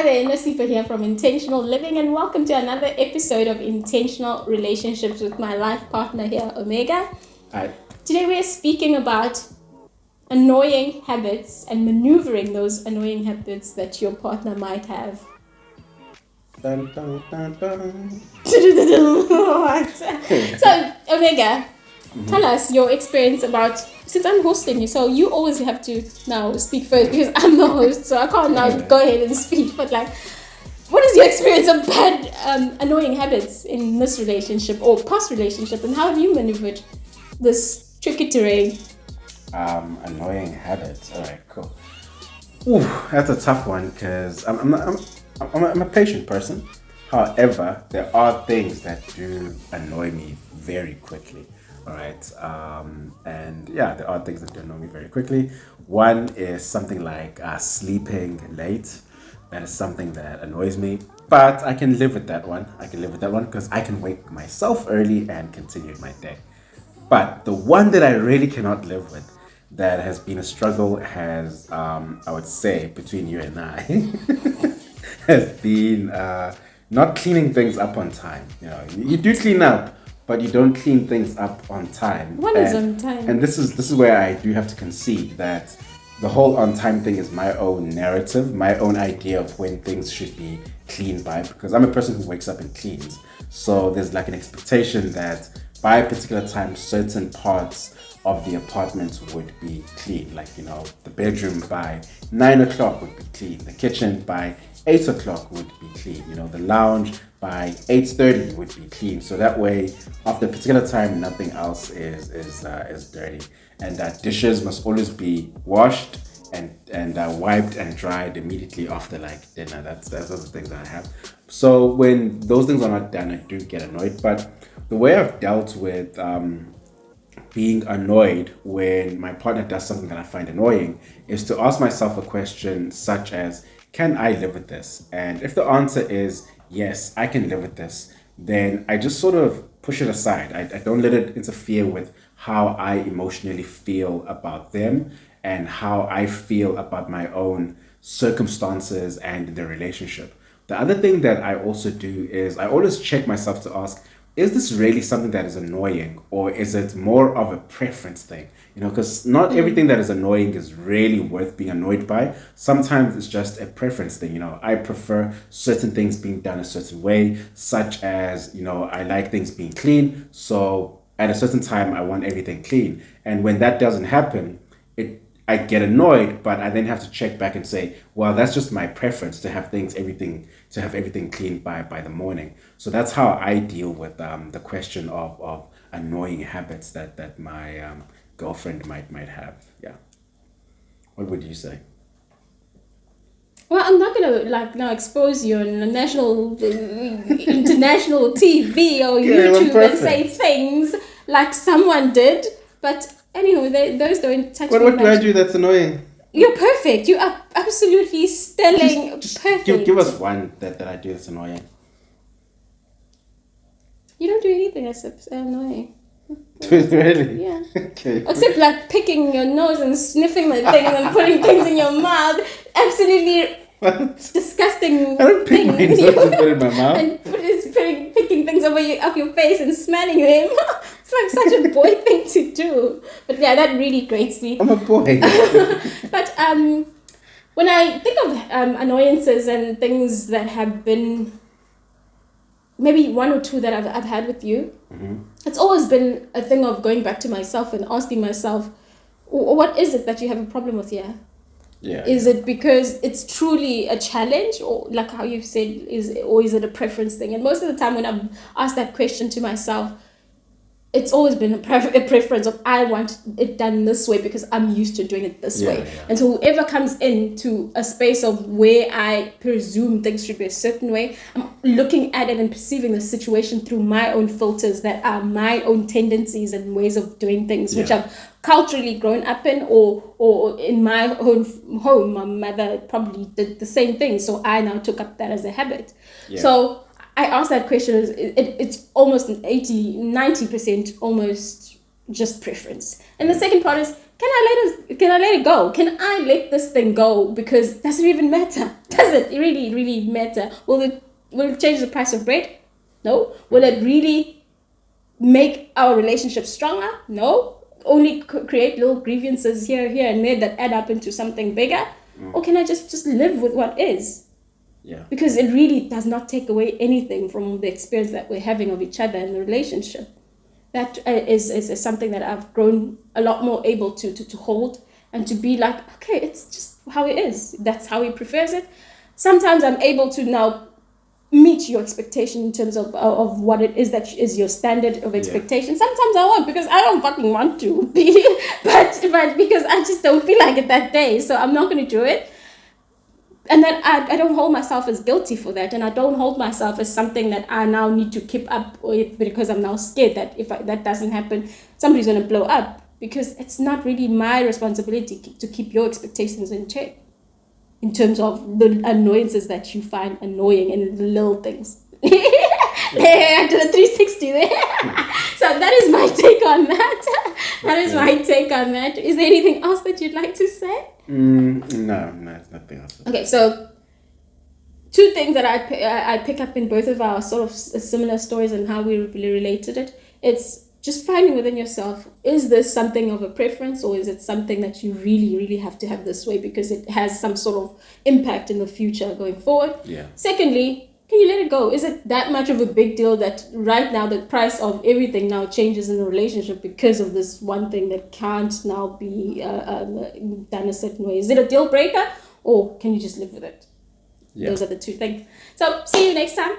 there, Nasipa here from Intentional Living, and welcome to another episode of Intentional Relationships with my life partner here, Omega. Hi. Today we are speaking about annoying habits and maneuvering those annoying habits that your partner might have. Dun, dun, dun, dun. So, Omega, tell us your experience about, since I'm hosting you, so you always have to now speak first because I'm the host, so I can't now go ahead and speak, but like, what is your experience of bad, annoying habits in this relationship or past relationship, and how have you maneuvered this tricky terrain? Annoying habits. All right, cool. Ooh, that's a tough one because I'm a patient person. However, there are things that do annoy me very quickly. All right, and yeah, there are things that do annoy me very quickly. One is something like sleeping late. That is something that annoys me, but I can live with that one. I can live with that one because I can wake myself early and continue my day. But the one that I really cannot live with, that has been a struggle, has I would say between you and I, has been not cleaning things up on time. You know, you do clean up, but you don't clean things up on time. What is on time? And this is where I do have to concede that the whole on time thing is my own narrative, my own idea of when things should be cleaned by, because I'm a person who wakes up and cleans. So there's like an expectation that by a particular time, certain parts of the apartment would be clean. Like, you know, the bedroom by 9 o'clock would be clean. The kitchen by 8 o'clock would be clean. You know, the lounge by 8:30 would be clean. So that way, after a particular time, nothing else is dirty. And dishes must always be washed and wiped and dried immediately after like dinner. That's those are the things that I have. So when those things are not done, I do get annoyed. But the way I've dealt with being annoyed when my partner does something that I find annoying is to ask myself a question such as, can I live with this? And if the answer is yes, I can live with this, then I just sort of push it aside. I don't let it interfere with how I emotionally feel about them and how I feel about my own circumstances and the relationship. The other thing that I also do is I always check myself to ask, is this really something that is annoying, or is it more of a preference thing? You know, because not everything that is annoying is really worth being annoyed by. Sometimes it's just a preference thing. You know, I prefer certain things being done a certain way, such as, you know, I like things being clean. So at a certain time, I want everything clean. And when that doesn't happen, I get annoyed, but I then have to check back and say, well, that's just my preference to have everything cleaned by the morning. So that's how I deal with the question of annoying habits that my girlfriend might have. Yeah. What would you say? Well, I'm not gonna now expose you on national, international TV or YouTube and say things like someone did, but anyway, those don't touch me. What do I do that's annoying? You're perfect. You are absolutely stellar. Perfect. Give us one that I do that's annoying. You don't do anything that's annoying. Really? Yeah. Okay. Except like picking your nose and sniffing the thing and putting things in your mouth. Absolutely disgusting. I don't pick my nose and put it in my mouth. And picking things off your face and smelling them. It's like such a boy thing to do. But yeah, that really grates me. I'm a boy. But when I think of annoyances and things that have been, maybe one or two that I've had with you, it's always been a thing of going back to myself and asking myself, what is it that you have a problem with here? Yeah. Is it because it's truly a challenge, or like how you've said, is it a preference thing? And most of the time when I've asked that question to myself, it's always been a preference of, I want it done this way because I'm used to doing it this way. Yeah. And so whoever comes into a space of where I presume things should be a certain way, I'm looking at it and perceiving the situation through my own filters that are my own tendencies and ways of doing things, which I've culturally grown up in, or in my own home, my mother probably did the same thing. So I now took up that as a habit. Yeah. So I asked that question, it's almost 90% almost just preference. And the second part is, can I let it go? Can I let this thing go? Because it doesn't even matter. Does it really matter? Will it change the price of bread? No. Will it really make our relationship stronger? No. Only create little grievances here and there that add up into something bigger? Or can I just live with what is? Yeah. Because it really does not take away anything from the experience that we're having of each other in the relationship. That is something that I've grown a lot more able to hold and to be like, okay, it's just how it is. That's how he prefers it. Sometimes I'm able to now meet your expectation in terms of what it is that is your standard of expectation. Yeah. Sometimes I won't because I don't fucking want to be, but because I just don't feel like it that day, so I'm not going to do it. And then I don't hold myself as guilty for that, and I don't hold myself as something that I now need to keep up with because I'm now scared that if that doesn't happen, somebody's going to blow up, because it's not really my responsibility to keep your expectations in check in terms of the annoyances that you find annoying and the little things. I did a 360 there. So that is my take on that. That is my take on that. Is there anything else that you'd like to say? No, it's nothing else. Okay, so 2 things that I pick up in both of our sort of similar stories and how we really related it. It's just finding within yourself, is this something of a preference, or is it something that you really have to have this way because it has some sort of impact in the future going forward? Yeah. Secondly, can you let it go? Is it that much of a big deal that right now the price of everything now changes in the relationship because of this one thing that can't now be done a certain way? Is it a deal breaker, or can you just live with it? Yeah. Those are the 2 things. So see you next time.